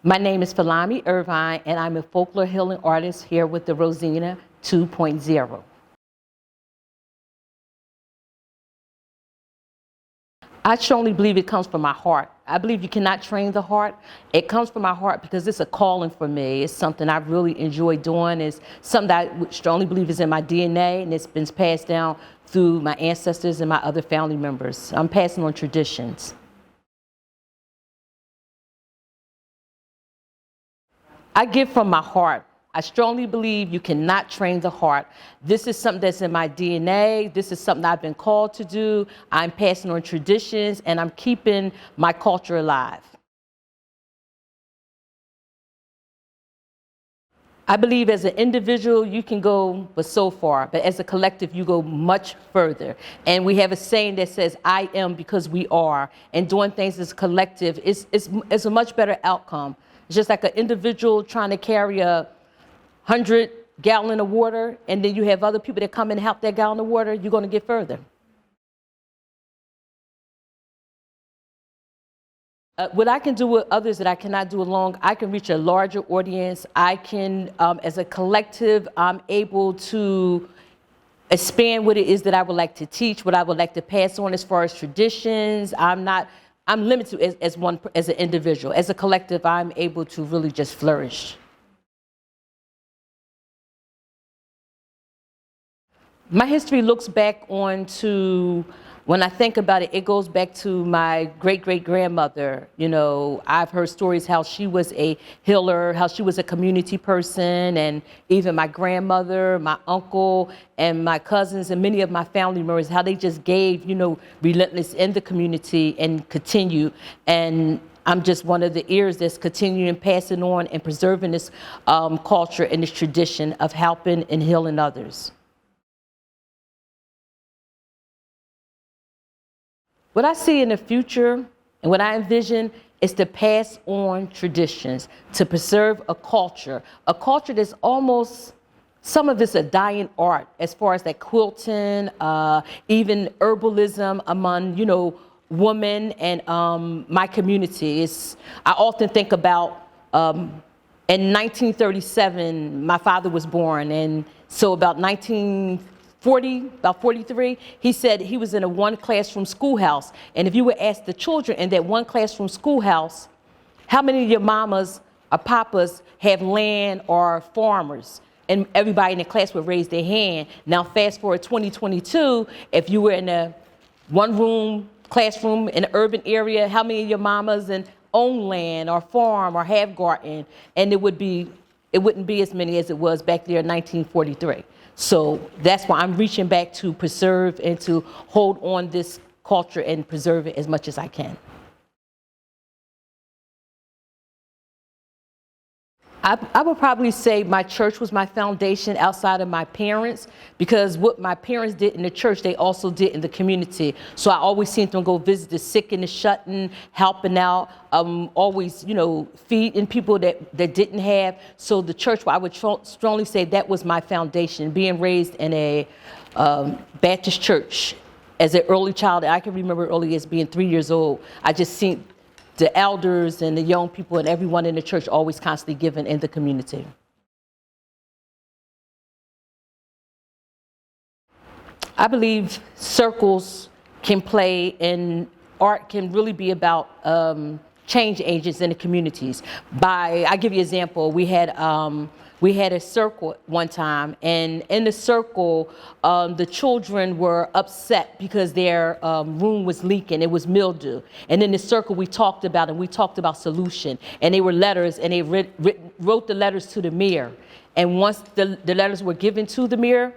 My name is Folami Irvine, and I'm a folklore healing artist here with the Rosine 2.0. I strongly believe it comes from my heart. I believe you cannot train the heart. It comes from my heart because it's a calling for me. It's something I really enjoy doing. It's something that I strongly believe is in my DNA, and it's been passed down through my ancestors and my other family members. I'm passing on traditions. I give from my heart. I strongly believe you cannot train the heart. This is something that's in my DNA. This is something I've been called to do. I'm passing on traditions, and I'm keeping my culture alive. I believe as an individual, you can go but so far, but as a collective, you go much further. And we have a saying that says, I am because we are. And doing things as a collective is a much better outcome. It's just like an individual trying to carry 100 gallon of water, and then you have other people that come and help that gallon of water, you're going to get further. What I can do with others that I cannot do alone, I can reach a larger audience. I can, as a collective, I'm able to expand what it is that I would like to teach, what I would like to pass on as far as traditions. I'm limited as an individual. As a collective, I'm able to really just flourish. My history looks back on to, when I think about it, it goes back to my great-great-grandmother. You know, I've heard stories how she was a healer, how she was a community person, and even my grandmother, my uncle, and my cousins, and many of my family members, how they just gave, you know, relentless in the community and continue. And I'm just one of the ears that's continuing passing on and preserving this culture and this tradition of helping and healing others. What I see in the future and what I envision is to pass on traditions, to preserve a culture that's almost, some of it's a dying art as far as like quilting, even herbalism among, you know, women and my community. I often think about, in 1937, my father was born, and so about 43, he said he was in a one classroom schoolhouse. And if you would ask the children in that one classroom schoolhouse, how many of your mamas or papas have land or farmers? And everybody in the class would raise their hand. Now fast forward 2022, if you were in a one room classroom in an urban area, how many of your mamas own land or farm or have garden? And it wouldn't be as many as it was back there in 1943. So that's why I'm reaching back to preserve and to hold on this culture and preserve it as much as I can. I would probably say my church was my foundation outside of my parents, because what my parents did in the church, they also did in the community. So I always seen them go visit the sick and the shut-in, helping out, always, you know, feeding people that didn't have. So the church, I would strongly say that was my foundation, being raised in a Baptist church as an early child. I can remember early as being 3 years old. I just seen the elders and the young people and everyone in the church always constantly giving in the community. I believe circles can play, and art can really be about change agents in the communities. I give you an example. We had a circle one time, and in the circle, the children were upset because their room was leaking. It was mildew. And in the circle, we talked about solution. And they were letters, and they wrote the letters to the mirror. And once the letters were given to the mirror,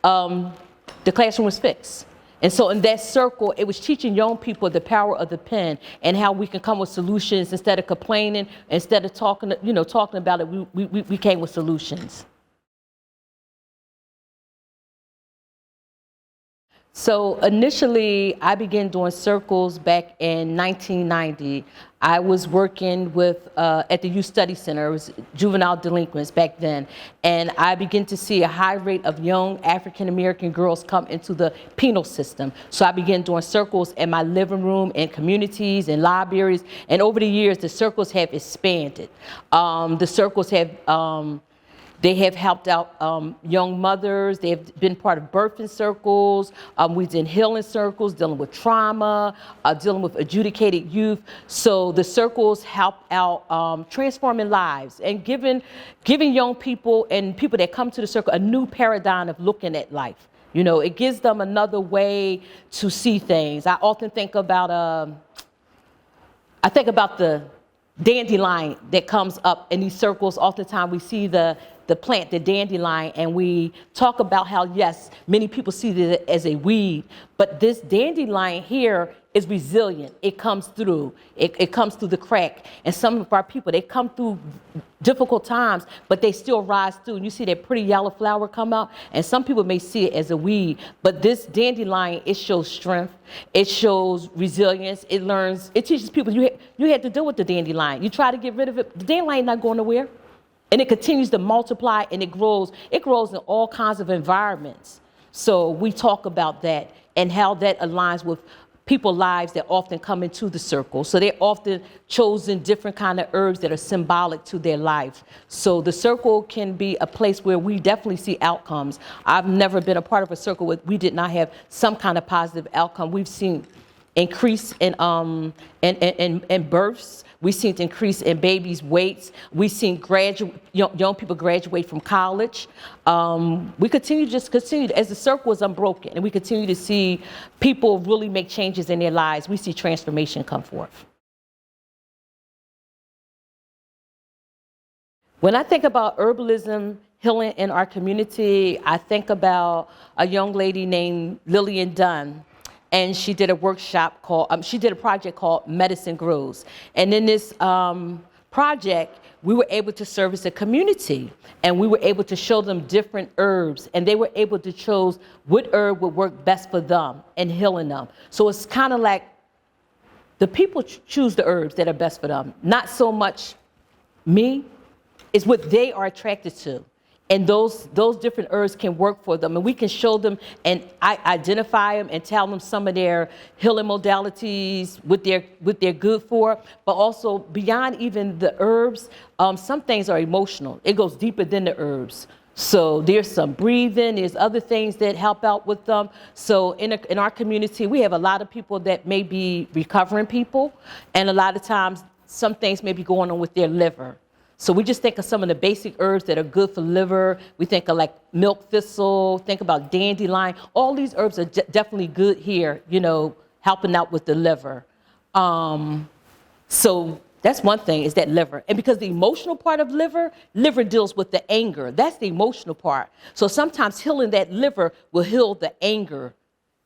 the classroom was fixed. And so in that circle, it was teaching young people the power of the pen and how we can come with solutions instead of complaining, instead of talking about it, we came with solutions. So initially, I began doing circles back in 1990. I was working with at the Youth Study Center. It was juvenile delinquents back then, and I began to see a high rate of young African American girls come into the penal system. So I began doing circles in my living room, in communities, in libraries, and over the years, the circles have expanded. The circles have They have helped out young mothers. They have been part of birthing circles. We've done healing circles, dealing with trauma, dealing with adjudicated youth. So the circles help out transforming lives and giving young people and people that come to the circle a new paradigm of looking at life. You know, it gives them another way to see things. I often think about the dandelion that comes up in these circles. Oftentimes we see the plant, the dandelion, and we talk about how, yes, many people see it as a weed, but this dandelion here is resilient. It comes through. It comes through the crack. And some of our people, they come through difficult times, but they still rise through. And you see that pretty yellow flower come out, and some people may see it as a weed, but this dandelion, it shows strength. It shows resilience. It teaches people you had to deal with the dandelion. You try to get rid of it, the dandelion not going nowhere. And it continues to multiply and it grows. It grows in all kinds of environments. So we talk about that and how that aligns with people's lives that often come into the circle. So they're often chosen different kind of herbs that are symbolic to their life. So the circle can be a place where we definitely see outcomes. I've never been a part of a circle where we did not have some kind of positive outcome. We've seen increase in births. We've seen increase in babies' weights. We've seen young people graduate from college. We continue as the circle is unbroken, and we continue to see people really make changes in their lives. We see transformation come forth. When I think about herbalism, healing in our community, I think about a young lady named Lillian Dunn. And she did a project called Medicine Grows. And in this project, we were able to service the community, and we were able to show them different herbs, and they were able to choose what herb would work best for them in healing them. So it's kind of like the people choose the herbs that are best for them. Not so much me, it's what they are attracted to. And those different herbs can work for them, and we can show them and identify them and tell them some of their healing modalities, what they're good for. But also beyond even the herbs, some things are emotional. It goes deeper than the herbs. So there's some breathing, there's other things that help out with them. So in our community, we have a lot of people that may be recovering people, and a lot of times some things may be going on with their liver. So we just think of some of the basic herbs that are good for liver. We think of like milk thistle, think about dandelion. All these herbs are definitely good here, you know, helping out with the liver. So that's one thing, is that liver. And because the emotional part of liver deals with the anger. That's the emotional part. So sometimes healing that liver will heal the anger.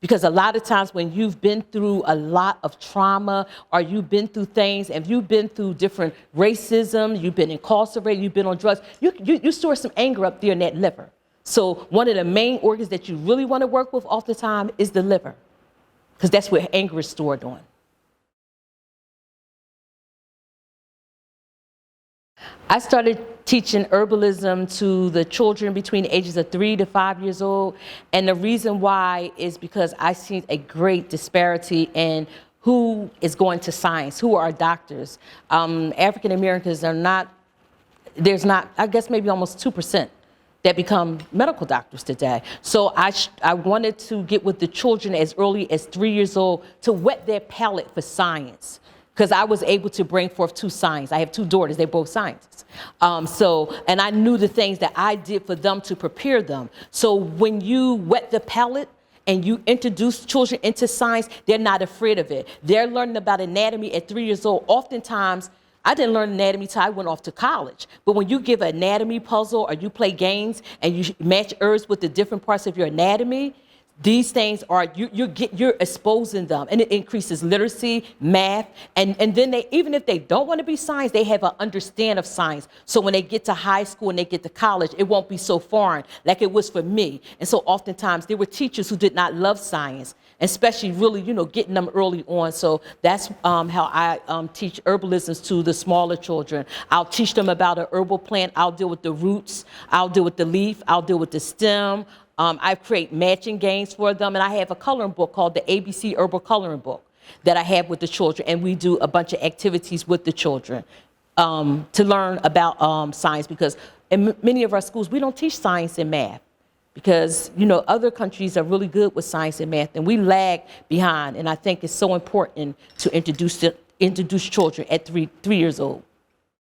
Because a lot of times when you've been through a lot of trauma, or you've been through things, and you've been through different racism, you've been incarcerated, you've been on drugs, you store some anger up there in that liver. So one of the main organs that you really want to work with all the time is the liver, because that's where anger is stored on. I started teaching herbalism to the children between the ages of 3 to 5 years old. And the reason why is because I see a great disparity in who is going to science, who are doctors. African Americans are not, I guess maybe almost 2% that become medical doctors today. So I wanted to get with the children as early as 3 years old to whet their palate for science. Because I was able to bring forth 2 science. I have 2 daughters, they're both scientists. And I knew the things that I did for them to prepare them. So when you whet the palate and you introduce children into science, they're not afraid of it. They're learning about anatomy at 3 years old. Oftentimes, I didn't learn anatomy till I went off to college. But when you give an anatomy puzzle or you play games and you match herbs with the different parts of your anatomy, These things are, you're exposing them, and it increases literacy, math, and then they, even if they don't want to be science, they have an understand of science. So when they get to high school and they get to college, it won't be so foreign like it was for me. And so oftentimes there were teachers who did not love science, especially really, getting them early on. So that's how I teach herbalisms to the smaller children. I'll teach them about an herbal plant. I'll deal with the roots. I'll deal with the leaf. I'll deal with the stem. I create matching games for them, and I have a coloring book called the ABC Herbal Coloring Book that I have with the children, and we do a bunch of activities with the children to learn about science, because in many of our schools, we don't teach science and math because, other countries are really good with science and math, and we lag behind, and I think it's so important to introduce children at three years old.